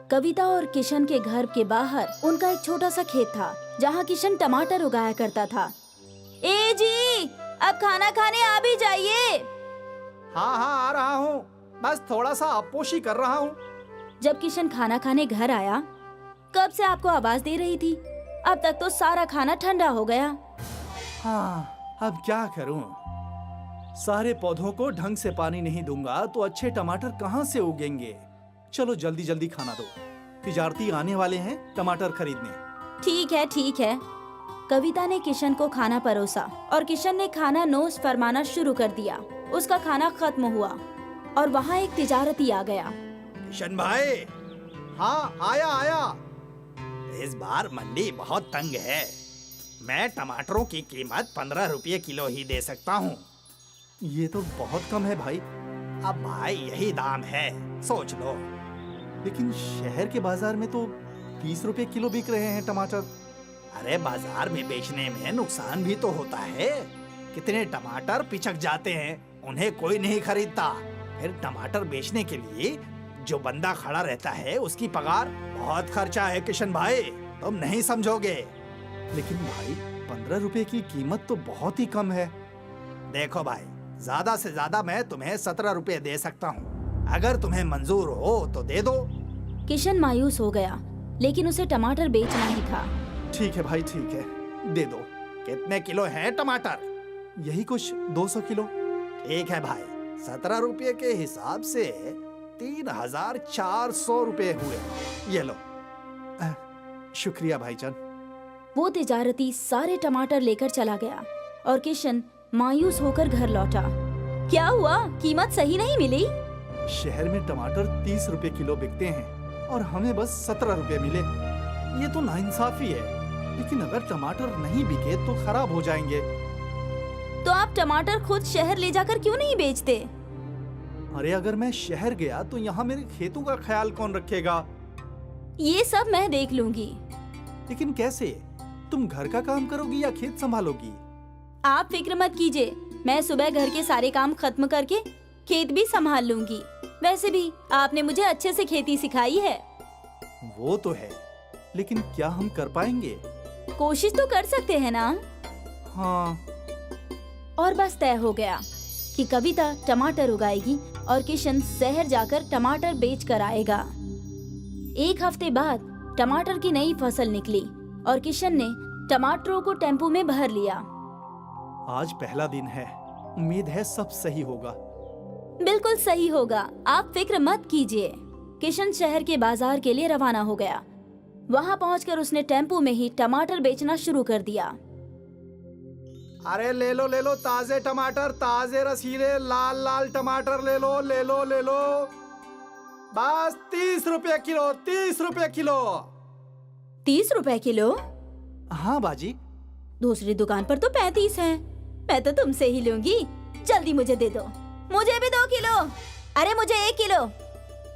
कविता और किशन के घर के बाहर उनका एक छोटा सा खेत था जहाँ किशन टमाटर उगाया करता था। ए जी, अब खाना खाने आ भी जाइए। हाँ हाँ, आ रहा हूँ, बस थोड़ा सा अपोशी कर रहा हूँ। जब किशन खाना खाने घर आया, कब से आपको आवाज दे रही थी, अब तक तो सारा खाना ठंडा हो गया। हाँ, अब क्या करूँ? सारे पौधों को ढंग से पानी नहीं दूंगा तो अच्छे टमाटर कहाँ से उगेंगे। चलो जल्दी जल्दी खाना दो, तिजारती आने वाले हैं टमाटर खरीदने। ठीक है। कविता ने किशन को खाना परोसा और किशन ने खाना नोश फरमाना शुरू कर दिया। उसका खाना खत्म हुआ और वहाँ एक तिजारती आ गया। किशन भाई। हाँ, आया। इस बार मंडी बहुत तंग है, मैं टमाटरों की कीमत 15 रुपये किलो ही दे सकता हूँ। ये तो बहुत कम है भाई। अब भाई यही दाम है, सोच लो। लेकिन शहर के बाजार में तो 30 रुपए किलो बिक रहे हैं टमाटर। अरे बाजार में बेचने में नुकसान भी तो होता है, कितने टमाटर पिचक जाते हैं, उन्हें कोई नहीं खरीदता। फिर टमाटर बेचने के लिए जो बंदा खड़ा रहता है उसकी पगार, बहुत खर्चा है किशन भाई, तुम नहीं समझोगे। लेकिन भाई 15 रुपए की कीमत तो बहुत ही कम है। देखो भाई, ज्यादा से ज्यादा मैं तुम्हें 17 रुपए दे सकता हूँ, अगर तुम्हें मंजूर हो तो दे दो। किशन मायूस हो गया, लेकिन उसे टमाटर बेचना ही था। ठीक है भाई, ठीक है, दे दो। कितने किलो हैं टमाटर? यही कुछ 200 किलो। ठीक है भाई, 17 रुपये के हिसाब से 3400 रुपए हुए, ये लो। शुक्रिया भाईजान। वो तिजारती सारे टमाटर लेकर चला गया और किशन मायूस होकर घर लौटा। क्या हुआ, कीमत सही नहीं मिली? शहर में टमाटर 30 रुपए किलो बिकते हैं और हमें बस 17 रुपए मिले। ये तो नाइंसाफी है। लेकिन अगर टमाटर नहीं बिके तो खराब हो जाएंगे। तो आप टमाटर खुद शहर ले जाकर क्यों नहीं बेचते? अरे अगर मैं शहर गया तो यहाँ मेरे खेतों का ख्याल कौन रखेगा? ये सब मैं देख लूंगी। लेकिन कैसे? तुम घर का काम करोगी या खेत संभालोगी? आप फिक्र मत कीजिए, मैं सुबह घर के सारे काम खत्म करके खेत भी संभाल लूंगी। वैसे भी आपने मुझे अच्छे से खेती सिखाई है। वो तो है, लेकिन क्या हम कर पाएंगे? कोशिश तो कर सकते हैं ना? हाँ। और बस तय हो गया कि कविता टमाटर उगाएगी और किशन शहर जाकर टमाटर बेच कर आएगा। एक हफ्ते बाद टमाटर की नई फसल निकली और किशन ने टमाटरों को टेम्पो में भर लिया। आज पहला दिन है, उम्मीद है सब सही होगा। बिल्कुल सही होगा, आप फिक्र मत कीजिए। किशन शहर के बाजार के लिए रवाना हो गया। वहाँ पहुंचकर उसने टेम्पो में ही टमाटर बेचना शुरू कर दिया। अरे ले लो ताजे टमाटर, ताजे रसीले लाल लाल टमाटर ले लो। बस 30 रुपए किलो, 30 रुपए किलो। 30 रुपए किलो? हाँ बाजी। दूसरी दुकान पर तो 35 है। मैं तो तुमसे ही लूंगी, जल्दी मुझे दे दो। मुझे भी 2 किलो। अरे मुझे 1 किलो।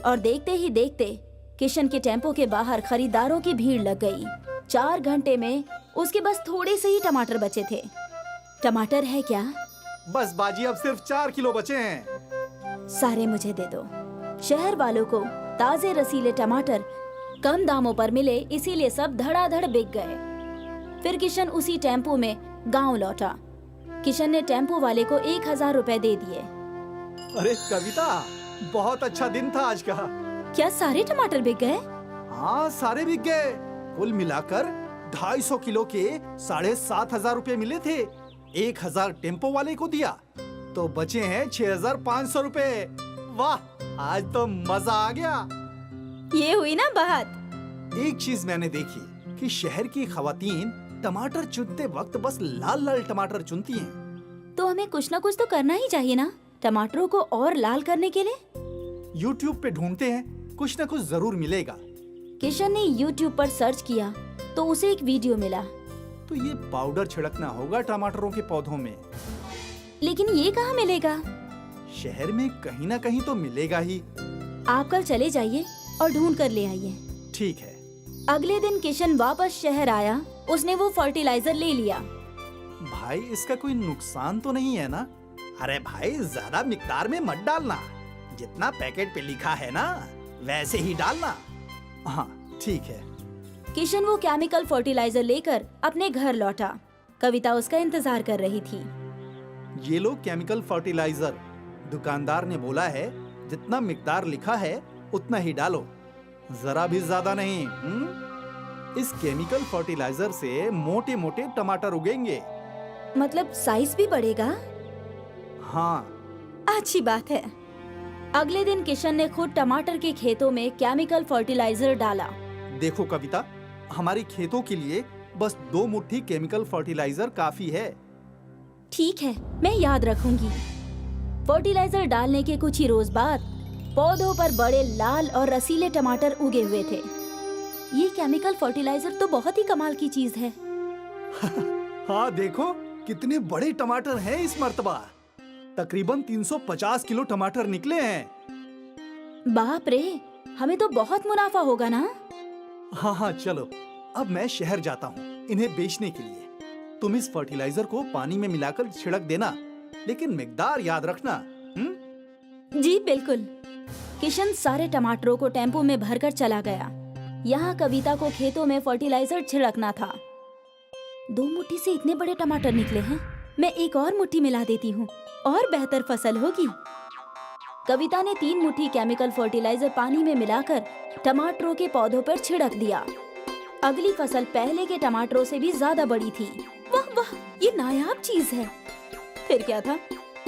और देखते ही देखते किशन के टेम्पो के बाहर खरीदारों की भीड़ लग गई। 4 घंटे में उसके बस थोड़े से ही टमाटर बचे थे। टमाटर है क्या? बस बाजी, अब सिर्फ 4 किलो बचे हैं। सारे मुझे दे दो। शहर वालों को ताजे रसीले टमाटर कम दामों पर मिले, इसीलिए सब धड़ाधड़ बिक गए। फिर किशन उसी टेम्पो में गांव लौटा। किशन ने टेम्पो वाले को 1000 रुपए दे दिए। अरे कविता, बहुत अच्छा दिन था आज का। क्या सारे टमाटर बिक गए? हाँ, सारे बिक गए। कुल मिलाकर 250 किलो के 7500 रुपए मिले थे। 1000 टेम्पो वाले को दिया तो बचे हैं 6500 रुपए। वाह, आज तो मजा आ गया। ये हुई ना बात। एक चीज मैंने देखी कि शहर की खवातीन टमाटर चुनते वक्त बस लाल लाल टमाटर चुनती हैं। तो हमें कुछ ना कुछ तो करना ही चाहिए ना, टमाटरों को और लाल करने के लिए। YouTube पे ढूंढते हैं, कुछ ना कुछ जरूर मिलेगा। किशन ने YouTube पर सर्च किया तो उसे एक वीडियो मिला। तो ये पाउडर छिड़कना होगा टमाटरों के पौधों में। लेकिन ये कहाँ मिलेगा? शहर में कहीं ना कहीं तो मिलेगा ही। आप कल चले जाइए और ढूंढ कर ले आइए। ठीक है। अगले दिन किशन वापस शहर आया। उसने वो फर्टिलाइजर ले लिया। भाई, इसका कोई नुकसान तो नहीं है ना? अरे भाई, ज्यादा मिकदार में मत डालना, जितना पैकेट पे लिखा है ना वैसे ही डालना। हाँ ठीक है। किशन वो केमिकल फर्टिलाइजर लेकर अपने घर लौटा। कविता उसका इंतजार कर रही थी। ये लो केमिकल फर्टिलाइजर। दुकानदार ने बोला है जितना मिकदार लिखा है उतना ही डालो, जरा भी ज्यादा नहीं। इस केमिकल फर्टिलाइजर से मोटे मोटे टमाटर उगेंगे। मतलब साइज भी बढ़ेगा? हाँ। अच्छी बात है। अगले दिन किशन ने खुद टमाटर के खेतों में केमिकल फर्टिलाइजर डाला। देखो कविता, हमारे खेतों के लिए बस 2 मुट्ठी केमिकल फर्टिलाइजर काफी है। ठीक है, मैं याद रखूंगी। फर्टिलाइजर डालने के कुछ ही रोज बाद पौधों पर बड़े लाल और रसीले टमाटर उगे हुए थे। ये केमिकल फर्टिलाइजर तो बहुत ही कमाल की चीज है। हाँ देखो कितने बड़े टमाटर हैं इस मर्तबा। तकरीबन 350 किलो टमाटर निकले हैं। बाप रे, हमें तो बहुत मुनाफा होगा ना? हाँ चलो, अब मैं शहर जाता हूँ इन्हें बेचने के लिए। तुम इस फर्टिलाइजर को पानी में मिलाकर छिड़क देना, लेकिन मिकदार याद रखना। जी बिल्कुल। किशन सारे टमाटरों को टेम्पो में भरकर चला गया। यहाँ कविता को खेतों में फर्टिलाइजर छिड़कना था। 2 मुट्ठी से इतने बड़े टमाटर निकले हैं। मैं एक और मुट्ठी मिला देती हूँ और बेहतर फसल होगी। कविता ने 3 मुट्ठी केमिकल फर्टिलाइजर पानी में मिलाकर टमाटरों के पौधों पर छिड़क दिया। अगली फसल पहले के टमाटरों से भी ज्यादा बड़ी थी। वाह वाह, ये नायाब चीज है। फिर क्या था,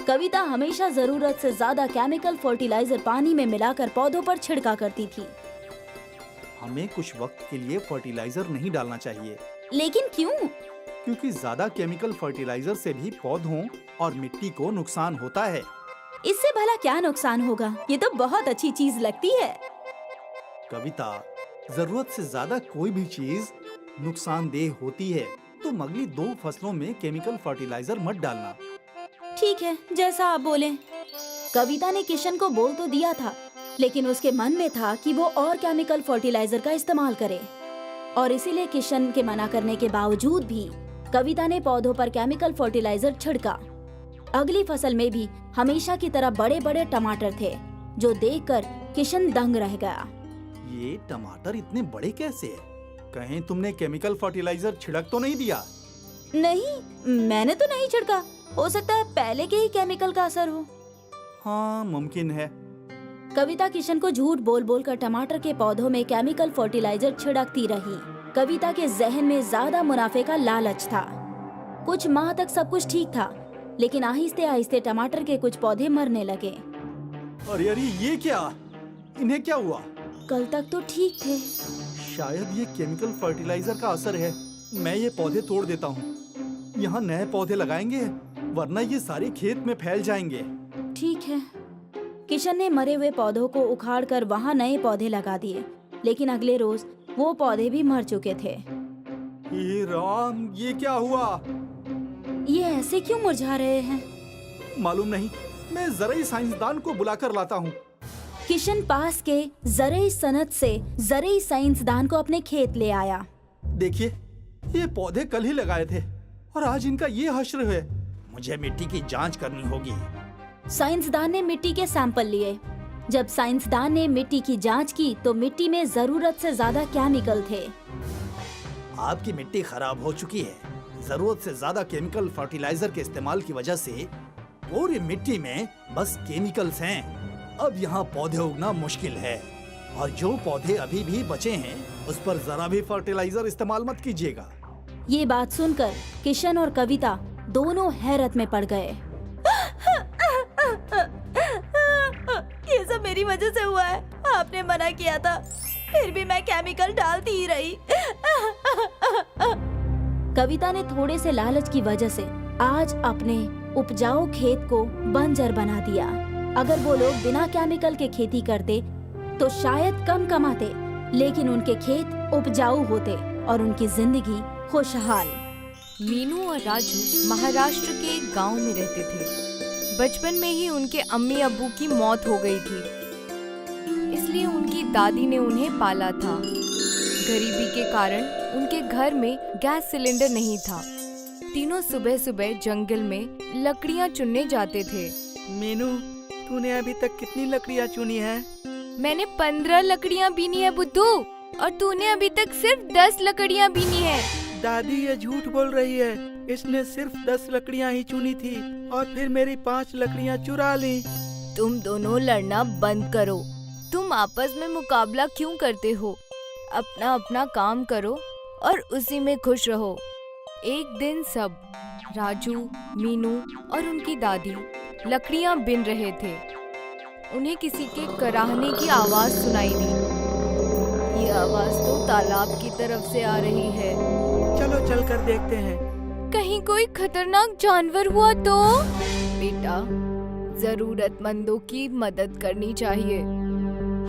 कविता हमेशा जरूरत से ज्यादा केमिकल फर्टिलाइजर पानी में मिलाकर पौधों पर छिड़का करती थी। हमें कुछ वक्त के लिए फर्टिलाइजर नहीं डालना चाहिए। लेकिन क्यों? क्योंकि ज्यादा केमिकल फर्टिलाइजर से भी पौधों और मिट्टी को नुकसान होता है। इससे भला क्या नुकसान होगा? ये तो बहुत अच्छी चीज लगती है। कविता, जरूरत से ज्यादा कोई भी चीज नुकसानदेह होती है। तुम अगली 2 फसलों में केमिकल फर्टिलाइजर मत डालना। ठीक है, जैसा आप बोले। कविता ने किशन को बोल तो दिया था, लेकिन उसके मन में था कि वो और केमिकल फर्टिलाइजर का इस्तेमाल करे, और इसीलिए किशन के मना करने के बावजूद भी कविता ने पौधों पर केमिकल फर्टिलाइजर छिड़का। अगली फसल में भी हमेशा की तरह बड़े बड़े टमाटर थे, जो देखकर किशन दंग रह गया। ये टमाटर इतने बड़े कैसे? कहीं तुमने केमिकल फर्टिलाइजर छिड़क तो नहीं दिया? नहीं, मैंने तो नहीं छिड़का। हो सकता है पहले के ही केमिकल का असर हो। हाँ, मुमकिन है। कविता किशन को झूठ बोल बोल कर टमाटर के पौधों में केमिकल फर्टिलाइजर छिड़कती रही। कविता के जहन में ज्यादा मुनाफे का लालच था। कुछ माह तक सब कुछ ठीक था, लेकिन आहिस्ते आहिस्ते टमाटर के कुछ पौधे मरने लगे। अरे अरे, ये क्या? इन्हें क्या हुआ? कल तक तो ठीक थे। शायद ये केमिकल फर्टिलाइजर का असर है। मैं ये पौधे तोड़ देता हूँ। यहाँ नए पौधे लगाएंगे, वरना ये सारे खेत में फैल जाएंगे। ठीक है। किशन ने मरे हुए पौधों को उखाड़कर वहाँ नए पौधे लगा दिए, लेकिन अगले रोज वो पौधे भी मर चुके थे। हे राम, ये क्या हुआ? ये ऐसे क्यों मुरझा रहे हैं? मालूम नहीं, मैं जरा साइंसदान को बुलाकर लाता हूँ। किशन पास के जरई सनत से जरई साइंसदान को अपने खेत ले आया। देखिए, ये पौधे कल ही लगाए थे और आज इनका ये हश्र है। मुझे मिट्टी की जांच करनी होगी। साइंसदान ने मिट्टी के सैंपल लिए। जब साइंसदान ने मिट्टी की जांच की तो मिट्टी में जरूरत से ज्यादा केमिकल थे। आपकी मिट्टी खराब हो चुकी है। जरूरत से ज्यादा केमिकल फर्टिलाइजर के इस्तेमाल की वजह से पूरी मिट्टी में बस केमिकल्स हैं। अब यहाँ पौधे उगना मुश्किल है, और जो पौधे अभी भी बचे हैं उस पर जरा भी फर्टिलाइजर इस्तेमाल मत कीजिएगा। ये बात सुनकर किशन और कविता दोनों हैरत में पड़ गए। ये सब मेरी वजह से हुआ है। आपने मना किया था, फिर भी मैं केमिकल डालती ही रही। कविता ने थोड़े से लालच की वजह से आज अपने उपजाऊ खेत को बंजर बना दिया। अगर वो लोग बिना केमिकल के खेती करते तो शायद कम कमाते, लेकिन उनके खेत उपजाऊ होते और उनकी जिंदगी खुशहाल। मीनू और राजू महाराष्ट्र के एक गांव में रहते थे। बचपन में ही उनके अम्मी अब्बू की मौत हो गई थी, इसलिए उनकी दादी ने उन्हें पाला था। गरीबी के कारण उनके घर में गैस सिलेंडर नहीं था। तीनों सुबह सुबह जंगल में लकड़ियाँ चुनने जाते थे। मीनू, तूने अभी तक कितनी लकड़ियाँ चुनी है? मैंने 15 लकड़ियाँ बीनी है बुद्धू। और तूने अभी तक सिर्फ 10 लकड़ियाँ बीनी है। दादी ये झूठ बोल रही है। इसने सिर्फ 10 लकड़ियाँ ही चुनी थी और फिर मेरी 5 लकड़ियाँ चुरा ली। तुम दोनों लड़ना बंद करो। तुम आपस में मुकाबला क्यों करते हो? अपना अपना काम करो और उसी में खुश रहो। एक दिन सब राजू, मीनू और उनकी दादी लकड़ियाँ बिन रहे थे। उन्हें किसी के कराहने की आवाज सुनाई दी। ये आवाज तो तालाब की तरफ से आ रही है। चलो चलकर देखते हैं। कहीं कोई खतरनाक जानवर हुआ तो? बेटा, जरूरतमंदों की मदद करनी चाहिए।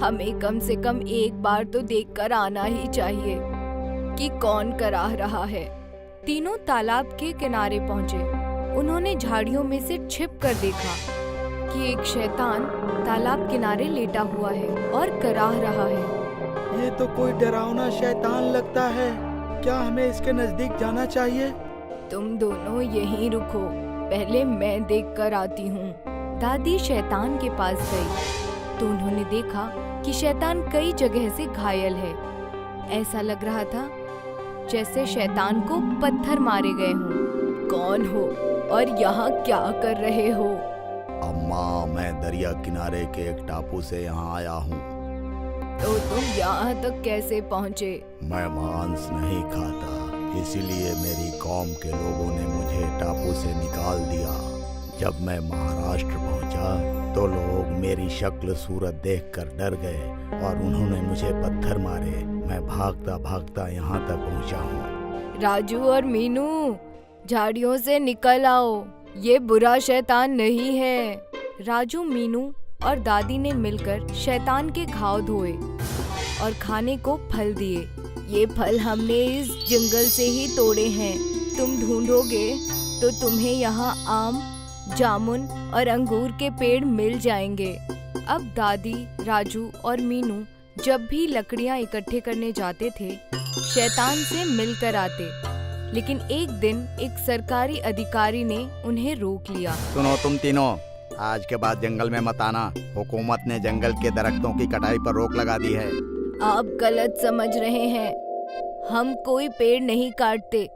हमें कम से कम एक बार तो देखकर आना ही चाहिए कि कौन कराह रहा है। तीनों तालाब के किनारे पहुंचे। उन्होंने झाड़ियों में से छिप कर देखा कि एक शैतान तालाब किनारे लेटा हुआ है और कराह रहा है। ये तो कोई डरावना शैतान लगता है। क्या हमें इसके नजदीक जाना चाहिए? तुम दोनों यहीं रुको, पहले मैं देख कर आती हूँ। दादी शैतान के पास गई तो उन्होंने देखा कि शैतान कई जगह से घायल है। ऐसा लग रहा था जैसे शैतान को पत्थर मारे गए हों। कौन हो और यहाँ क्या कर रहे हो? अम्मा, मैं दरिया किनारे के एक टापू से यहाँ आया हूँ। तो तुम यहाँ तक कैसे पहुँचे? मैं मांस नहीं खाता, इसीलिए मेरी कौम के लोगों ने मुझे टापू से निकाल दिया। जब मैं महाराष्ट्र पहुँचा तो लोग मेरी शक्ल सूरत देखकर डर गए और उन्होंने मुझे पत्थर मारे। मैं भागता भागता यहाँ तक पहुँचा हूँ। राजू और मीनू, झाड़ियों से निकल आओ, ये बुरा शैतान नहीं है। राजू, मीनू और दादी ने मिलकर शैतान के घाव धोए और खाने को फल दिए। ये फल हमने इस जंगल से ही तोड़े हैं। तुम ढूंढोगे तो तुम्हें यहाँ आम, जामुन और अंगूर के पेड़ मिल जाएंगे। अब दादी, राजू और मीनू जब भी लकड़ियाँ इकट्ठे करने जाते थे, शैतान से मिलकर आते। लेकिन एक दिन एक सरकारी अधिकारी ने उन्हें रोक लिया। सुनो तुम तीनों, आज के बाद जंगल में मत आना। हुकूमत ने जंगल के दरख्तों की कटाई पर रोक लगा दी है। आप गलत समझ रहे हैं। हम कोई पेड़ नहीं काटते,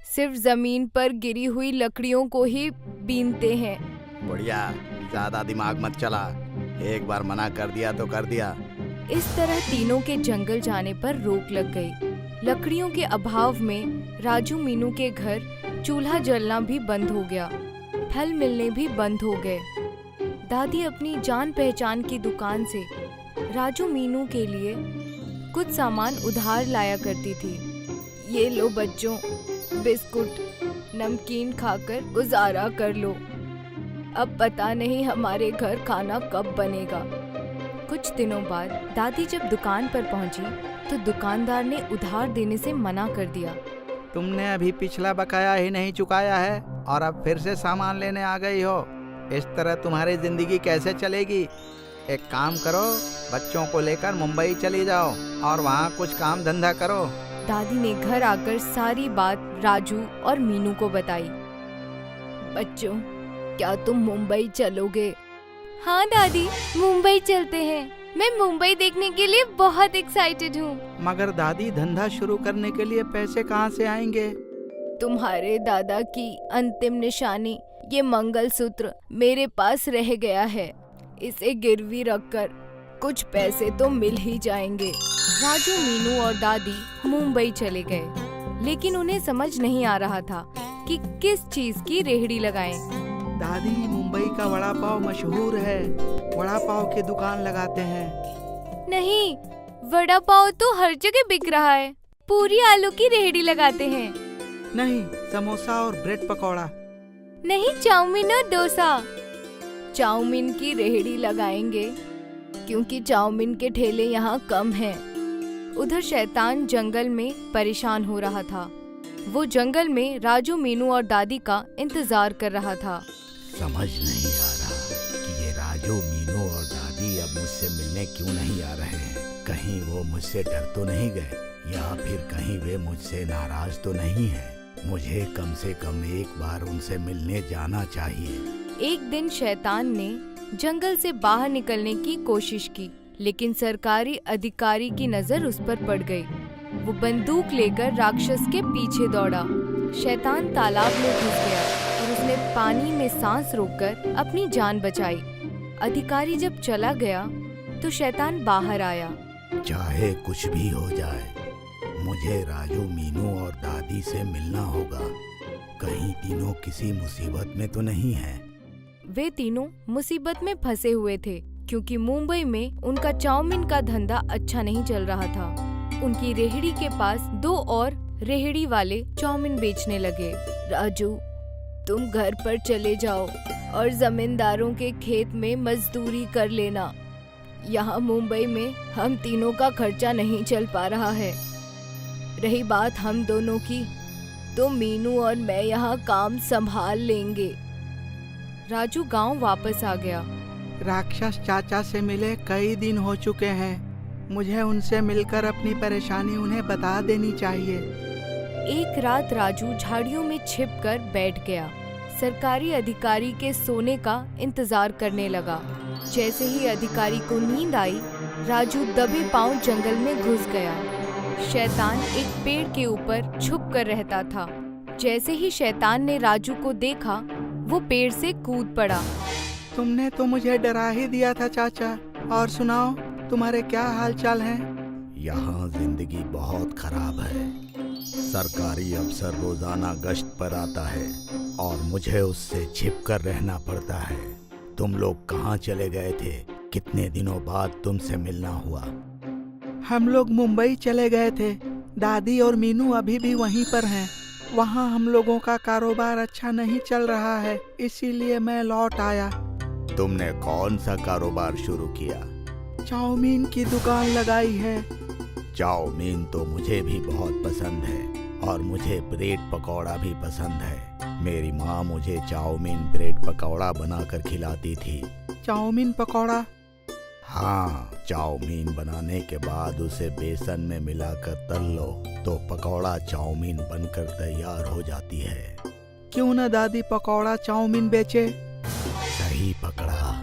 सिर्फ जमीन पर गिरी हुई लकड़ियों को ही बीनते हैं। बढ़िया, ज्यादा दिमाग मत चला। एक बार मना कर दिया तो कर दिया। इस तरह तीनों के जंगल जाने पर रोक लग गई। लकड़ियों के अभाव में राजू, मीनू के घर चूल्हा जलना भी बंद हो गया। फल मिलने भी बंद हो गए। दादी अपनी जान पहचान की दुकान से राजू, मीनू के लिए कुछ सामान उधार लाया करती थी। ये लो बच्चों, बिस्कुट, नमकीन खाकर गुजारा कर लो। अब पता नहीं हमारे घर खाना कब बनेगा। कुछ दिनों बाद दादी जब दुकान पर पहुंची तो दुकानदार ने उधार देने से मना कर दिया। तुमने अभी पिछला बकाया ही नहीं चुकाया है और अब फिर से सामान लेने आ गई हो। इस तरह तुम्हारी जिंदगी कैसे चलेगी? एक काम करो, बच्चों को लेकर मुंबई चली जाओ और वहाँ कुछ काम धंधा करो। दादी ने घर आकर सारी बात राजू और मीनू को बताई। बच्चों, क्या तुम मुंबई चलोगे? हाँ दादी, मुंबई चलते हैं। मैं मुंबई देखने के लिए बहुत एक्साइटेड हूँ। मगर दादी, धंधा शुरू करने के लिए पैसे कहाँ से आएंगे? तुम्हारे दादा की अंतिम निशानी ये मंगलसूत्र मेरे पास रह गया है। इसे गिरवी रखकर कुछ पैसे तो मिल ही जाएंगे। राजू, मीनू और दादी मुंबई चले गए, लेकिन उन्हें समझ नहीं आ रहा था कि किस चीज की रेहड़ी लगाएं। दादी, मुंबई का वड़ा पाव मशहूर है। वड़ा पाव की दुकान लगाते हैं। नहीं, वड़ा पाव तो हर जगह बिक रहा है। पूरी आलू की रेहड़ी लगाते हैं। नहीं, समोसा और ब्रेड पकौड़ा। नहीं, चाउमीन और डोसा। चाउमीन की रेहड़ी लगाएंगे क्योंकि चाउमीन के ठेले यहाँ कम हैं। उधर शैतान जंगल में परेशान हो रहा था। वो जंगल में राजू, मीनू और दादी का इंतजार कर रहा था। समझ नहीं आ रहा कि ये राजू, मीनू और दादी अब मुझसे मिलने क्यों नहीं आ रहे हैं। कहीं वो मुझसे डर तो नहीं गए या फिर कहीं वे मुझसे नाराज तो नहीं है। मुझे कम से कम एक बार उनसे मिलने जाना चाहिए। एक दिन शैतान ने जंगल से बाहर निकलने की कोशिश की, लेकिन सरकारी अधिकारी की नजर उस पर पड़ गई। वो बंदूक लेकर राक्षस के पीछे दौड़ा। शैतान तालाब में घुस गया और उसने पानी में सांस रोककर अपनी जान बचाई। अधिकारी जब चला गया तो शैतान बाहर आया। चाहे कुछ भी हो जाए, मुझे राजू, मीनू और दादी से मिलना होगा। कहीं तीनों किसी मुसीबत में तो नहीं है? वे तीनों मुसीबत में फंसे हुए थे क्योंकि मुंबई में उनका चाउमीन का धंधा अच्छा नहीं चल रहा था। उनकी रेहड़ी के पास 2 और रेहड़ी वाले चाउमीन बेचने लगे। राजू, तुम घर पर चले जाओ और जमींदारों के खेत में मजदूरी कर लेना। यहाँ मुंबई में हम तीनों का खर्चा नहीं चल पा रहा है। रही बात हम दोनों की, तो मीनू और मैं यहाँ काम संभाल लेंगे। राजू गांव वापस आ गया। राक्षस चाचा से मिले कई दिन हो चुके हैं। मुझे उनसे मिलकर अपनी परेशानी उन्हें बता देनी चाहिए। एक रात राजू झाड़ियों में छिपकर बैठ गया। सरकारी अधिकारी के सोने का इंतजार करने लगा। जैसे ही अधिकारी को नींद आई, राजू दबे पांव जंगल में घुस गया। शैतान एक पेड़ के ऊपर छुप कर रहता था। जैसे ही शैतान ने राजू को देखा, वो पेड़ से कूद पड़ा। तुमने तो मुझे डरा ही दिया था चाचा। और सुनाओ, तुम्हारे क्या हाल चाल हैं? यहाँ जिंदगी बहुत खराब है। सरकारी अफसर रोजाना गश्त पर आता है और मुझे उससे छिपकर रहना पड़ता है। तुम लोग कहाँ चले गए थे? कितने दिनों बाद तुमसे मिलना हुआ? हम लोग मुंबई चले गए थे। दादी और मीनू अभी भी वहीं पर हैं। वहाँ हम लोगों का कारोबार अच्छा नहीं चल रहा है, इसीलिए मैं लौट आया। तुमने कौन सा कारोबार शुरू किया? चाउमीन की दुकान लगाई है। चाउमीन तो मुझे भी बहुत पसंद है और मुझे ब्रेड पकौड़ा भी पसंद है। मेरी माँ मुझे चाउमीन ब्रेड पकौड़ा बनाकर खिलाती थी। चाउमीन पकौड़ा? हाँ, चाउमीन बनाने के बाद उसे बेसन में मिलाकर तल लो तो पकौड़ा चाउमीन बनकर तैयार हो जाती है। क्यों न दादी पकौड़ा चाउमीन बेचे? सही पकड़ा।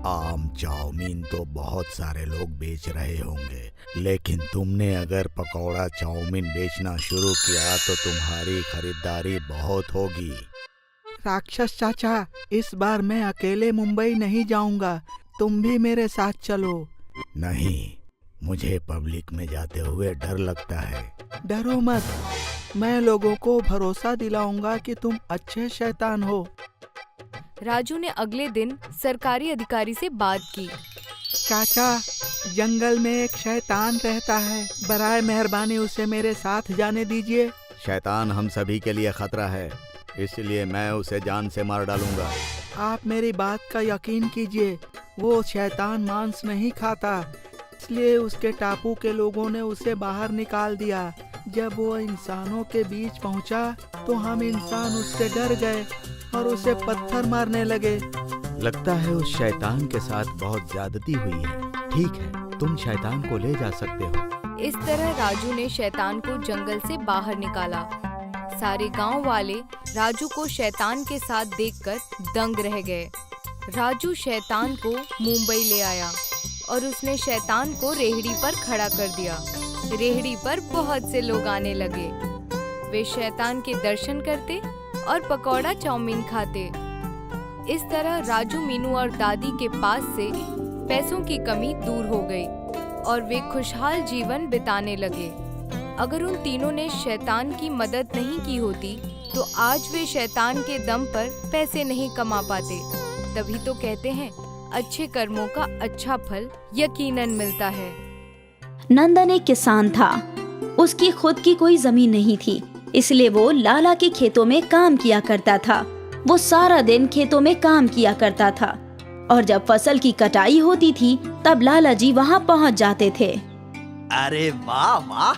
आम चाउमीन तो बहुत सारे लोग बेच रहे होंगे, लेकिन तुमने अगर पकौड़ा चाउमीन बेचना शुरू किया तो तुम्हारी खरीदारी बहुत होगी। राक्षस चाचा, इस बार मैं अकेले मुंबई नहीं जाऊंगा। तुम भी मेरे साथ चलो। नहीं, मुझे पब्लिक में जाते हुए डर लगता है। डरो मत, मैं लोगों को भरोसा दिलाऊंगा कि तुम अच्छे शैतान हो। राजू ने अगले दिन सरकारी अधिकारी से बात की। चाचा, जंगल में एक शैतान रहता है। बराए मेहरबानी उसे मेरे साथ जाने दीजिए। शैतान हम सभी के लिए खतरा है, इसलिए मैं उसे जान से मार डालूंगा। आप मेरी बात का यकीन कीजिए। वो शैतान मांस नहीं खाता, इसलिए उसके टापू के लोगों ने उसे बाहर निकाल दिया। जब वो इंसानों के बीच पहुंचा तो हम इंसान उससे डर गए और उसे पत्थर मारने लगे। लगता है उस शैतान के साथ बहुत ज्यादती हुई है। ठीक है, तुम शैतान को ले जा सकते हो। इस तरह राजू ने शैतान को जंगल से बाहर निकाला। सारे गांव वाले राजू को शैतान के साथ देखकर दंग रह गए। राजू शैतान को मुंबई ले आया और उसने शैतान को रेहड़ी पर खड़ा कर दिया। रेहड़ी पर बहुत से लोग आने लगे। वे शैतान के दर्शन करते और पकौड़ा चाउमीन खाते। इस तरह राजू, मीनू और दादी के पास से पैसों की कमी दूर हो गई और वे खुशहाल जीवन बिताने लगे। अगर उन तीनों ने शैतान की मदद नहीं की होती तो आज वे शैतान के दम पर पैसे नहीं कमा पाते। तभी तो कहते हैं, अच्छे कर्मों का अच्छा फल यकीनन मिलता है। नंदन एक किसान था। उसकी खुद की कोई जमीन नहीं थी, इसलिए वो लाला के खेतों में काम किया करता था। वो सारा दिन खेतों में काम किया करता था और जब फसल की कटाई होती थी तब लाला जी वहाँ पहुँच जाते थे। अरे वाह वाह,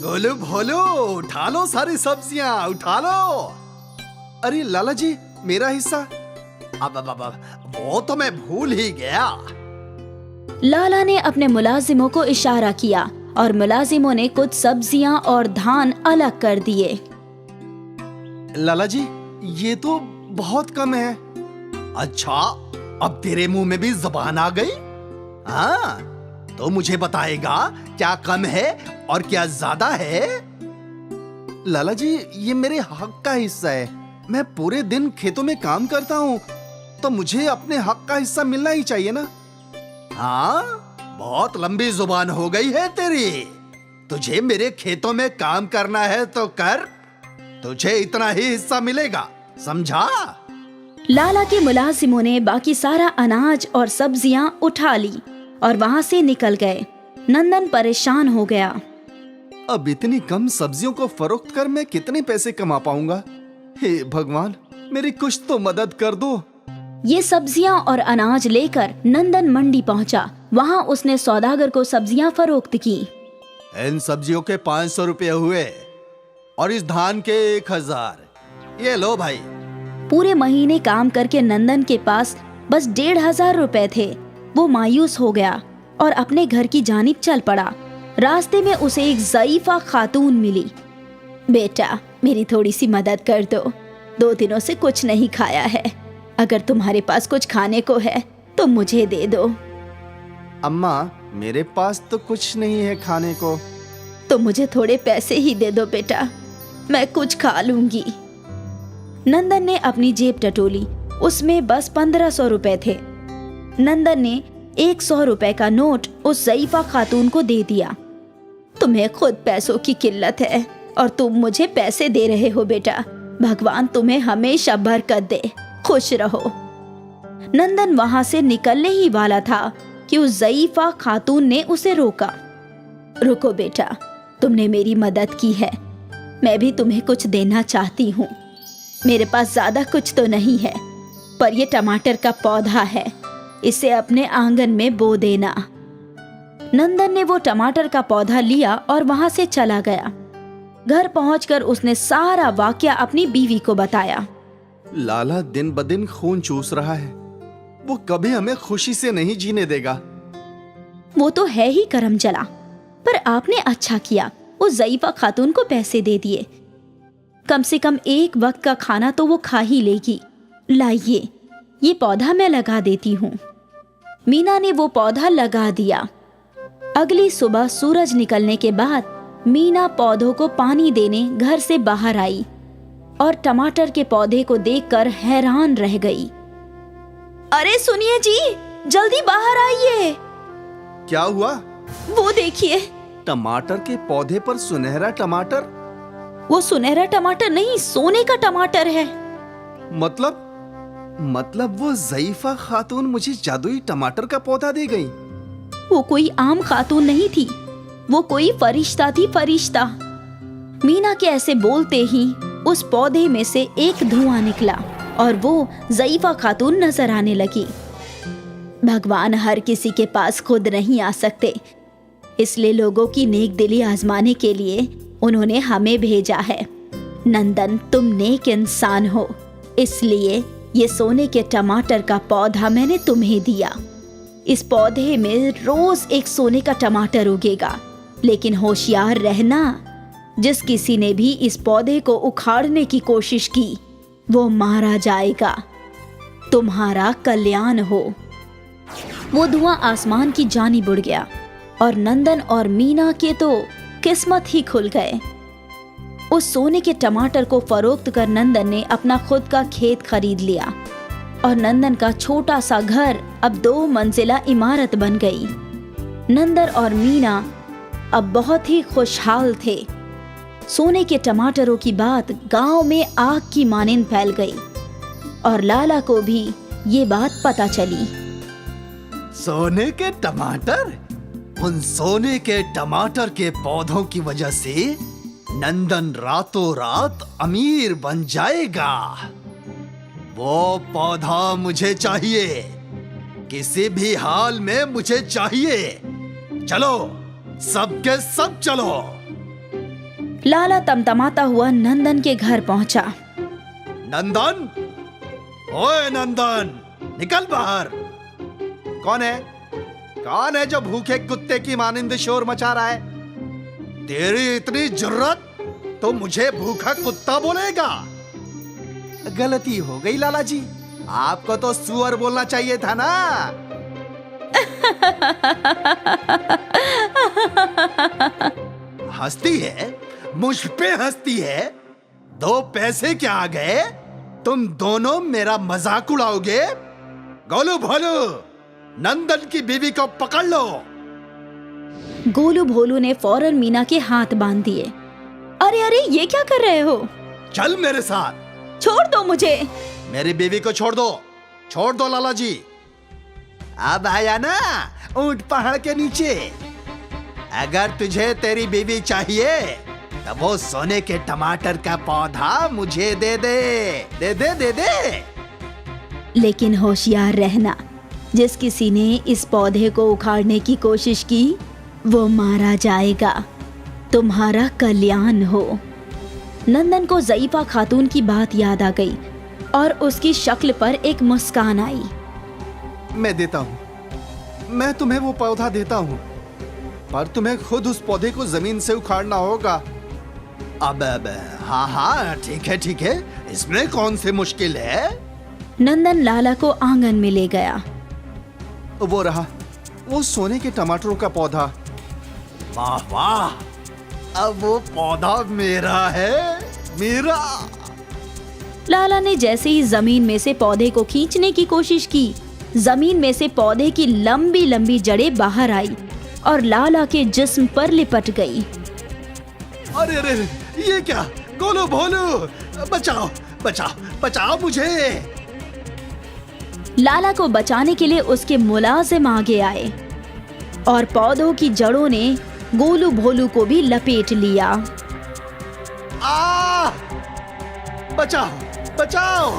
गोलू भोलू, उठा लो सारी सब्जियां, उठा लो। अरे लाला जी, मेरा हिस्सा? अब वो तो मैं भूल ही गया। लाला ने अपने मुलाजिमों को इशारा किया और मुलाजिमों ने कुछ सब्जियां और धान अलग कर दिए। लाला जी, ये तो बहुत कम है। अच्छा, अब तेरे मुंह में भी जुबान आ गई? हाँ, तो मुझे बताएगा क्या कम है और क्या ज्यादा है? लाला जी, ये मेरे हक का हिस्सा है। मैं पूरे दिन खेतों में काम करता हूँ, तो मुझे अपने हक का हिस्सा मिलना ही चाहिए ना। हाँ, बहुत लंबी जुबान हो गई है तेरी। तुझे मेरे खेतों में काम करना है तो कर, तुझे इतना ही हिस्सा मिलेगा, समझा? लाला के मुलाजिमों ने बाकी सारा अनाज और सब्जियां उठा ली और वहां से निकल गए। नंदन परेशान हो गया। अब इतनी कम सब्जियों को फरोख्त कर मैं कितने पैसे कमा पाऊंगा? हे भगवान, मेरी कुछ तो मदद कर दो। ये सब्जियां और अनाज लेकर नंदन मंडी पहुंचा। वहां उसने सौदागर को सब्जियां फरोख्त की। इन सब्जियों के 500 रुपये हुए और इस धान के 1000। ये लो भाई। पूरे महीने काम करके नंदन के पास बस 1500 रुपए थे। वो मायूस हो गया और अपने घर की जानिब चल पड़ा। रास्ते में उसे एक ज़ईफा खातून मिली। बेटा, मेरी थोड़ी सी मदद कर दो। 2 दिनों से कुछ नहीं खाया है। अगर तुम्हारे पास कुछ खाने को है तो मुझे दे दो। अम्मा, मेरे पास तो कुछ नहीं है खाने को। तो मुझे थोड़े पैसे ही दे दो बेटा, मैं कुछ खा लूंगी। नंदन ने अपनी जेब टटोली। उसमें बस 1500 रुपए थे। नंदन ने 100 रुपए का नोट उस ज़ईफा खातून को दे दिया। तुम्हें खुद पैसों की किल्लत है और तुम मुझे पैसे दे रहे हो बेटा। भगवान तुम्हें हमेशा बरकत दे, खुश रहो। नंदन वहां से निकलने ही वाला था कि उस ज़ईफा खातून ने उसे रोका। रुको बेटा, तुमने मेरी मदद की है, मैं भी तुम्हें कुछ देना चाहती हूँ। मेरे पास ज्यादा कुछ तो नहीं है, पर ये टमाटर का पौधा है, इसे अपने आंगन में बो देना। नंदन ने वो टमाटर का पौधा लिया और वहां से चला गया। घर पहुंचकर उसने सारा वाकया अपनी बीवी को बताया। लाला दिन ब दिन खून चूस रहा है। वो कभी हमें खुशी से नहीं जीने देगा। वो तो है ही करम चला, पर आपने अच्छा किया, उस ज़ईफा खातून को पैसे दे दिए। कम से कम एक वक्त का खाना तो वो खा ही लेगी। लाइए, ये पौधा मैं लगा देती हूँ। मीना ने वो पौधा लगा दिया। अगली सुबह सूरज निकलने के बाद मीना पौधों को पानी देने घर से बाहर आई और टमाटर के पौधे को देखकर हैरान रह गई। अरे सुनिए जी, जल्दी बाहर आइए। क्या हुआ? वो देखिए। टमाटर के पौधे पर सुनहरा टमाटर? वो सुनहरा टमाटर नहीं, सोने का टमाटर है। मतलब वो ज़ईफा खातून मुझे जादुई टमाटर का पौधा दे गई। वो कोई आम खातून नहीं थी, वो कोई फरिश्ता थी, फरिश्ता। मीना के ऐसे बोलते ही उस पौधे में से एक धुआं निकला और वो ज़ईफा खातून नजर आने लगी। भगवान हर किसी के पास खुद नहीं आ सकते, इसलिए लोगों की नेक दिली आजमाने के लिए उन्होंने हमें भेजा है। नंदन, तुम नेक इंसान हो, इसलिए ये सोने के टमाटर का पौधा मैंने तुम्हें दिया। इस पौधे में रोज एक सोने का टमाटर उगेगा, लेकिन होशियार रहना, जिस किसी ने भी इस पौधे को उखाड़ने की कोशिश की वो मारा जाएगा। तुम्हारा कल्याण हो। वो धुआं आसमान की जानिब उड़ गया और नंदन और मीना के तो किस्मत ही खुल गए। उस सोने के टमाटर को फरोख्त कर नंदन ने अपना खुद का खेत खरीद लिया और नंदन का छोटा सा घर अब 2 मंजिला इमारत बन गई। नंदन और मीना अब बहुत ही खुशहाल थे। सोने के टमाटरों की बात गांव में आग की मानिंद फैल गई और लाला को भी ये बात पता चली। सोने के टमाटर? उन सोने के टमाटर के पौधों की वजह से नंदन रातों रात अमीर बन जाएगा। वो पौधा मुझे चाहिए, किसी भी हाल में मुझे चाहिए। चलो, सबके सब चलो। लाला तमतमाता हुआ नंदन के घर पहुंचा। नंदन, ओए नंदन, निकल बाहर। कौन है? कौन है जो भूखे कुत्ते की मानिंद शोर मचा रहा है? तेरी इतनी जुर्रत तो मुझे भूखा कुत्ता बोलेगा? गलती हो गई लाला जी, आपको तो सुअर बोलना चाहिए था ना। हंसती है, मुझ पे हंसती है। 2 पैसे क्या आ गए? तुम दोनों मेरा मजाक उड़ाओगे? गोलू भोलू, नंदन की बीवी को पकड़ लो। गोलू भोलू ने फौरन मीना के हाथ बांध दिए। अरे अरे, ये क्या कर रहे हो? चल मेरे साथ। छोड़ दो मुझे। मेरी बीवी को छोड़ दो, छोड़ दो लाला जी। अब आया ना ऊंट पहाड़ के नीचे। अगर तुझे तेरी बीवी चाहिए तो वो सोने के टमाटर का पौधा मुझे दे दे, दे दे दे दे। लेकिन होशियार रहना, जिस किसी ने इस पौधे को उखाड़ने की कोशिश की वो मारा जाएगा। तुम्हारा कल्याण हो। नंदन को ज़ईफा खातून की बात याद आ गई और उसकी शक्ल पर एक मुस्कान आई। मैं देता हूँ, मैं तुम्हें वो पौधा देता हूँ, पर तुम्हें खुद उस पौधे को जमीन से उखाड़ना होगा। अब हाँ हाँ ठीक है, इसमें कौन सी मुश्किल है। नंदन लाला को आंगन में ले गया। वो रहा, वो सोने के टमाटरों का पौधा। वाह वाह, अब वो पौधा मेरा है, मेरा। लाला ने जैसे ही जमीन में से पौधे को खींचने की कोशिश की, जमीन में से पौधे की लंबी लंबी जड़ें बाहर आई और लाला के जिस्म पर लिपट गई। अरे अरे, ये क्या? गोलू भोलू, बचाओ बचाओ बचाओ मुझे। लाला को बचाने के लिए उसके मुलाजिम आगे आए और पौधों की जड़ों ने गोलू भोलू को भी लपेट लिया। बचाओ बचाओ।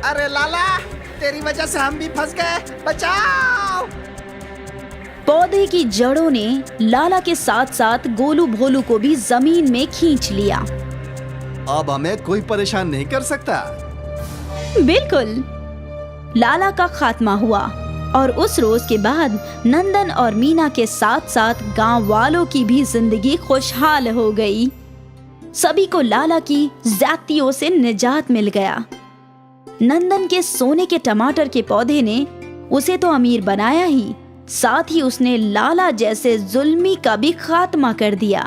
अरे लाला, तेरी वजह से हम भी फंस गए, बचाओ। पौधे की जड़ों ने लाला के साथ साथ गोलू भोलू को भी जमीन में खींच लिया। अब हमें कोई परेशान नहीं कर सकता। बिल्कुल। लाला का खात्मा हुआ और उस रोज के बाद नंदन और मीना के साथ साथ गांव वालों की भी जिंदगी खुशहाल हो गई। सभी को लाला की ज्यादतियों से निजात मिल गया। नंदन के सोने के टमाटर के पौधे ने उसे तो अमीर बनाया ही, साथ ही उसने लाला जैसे जुल्मी का भी खात्मा कर दिया।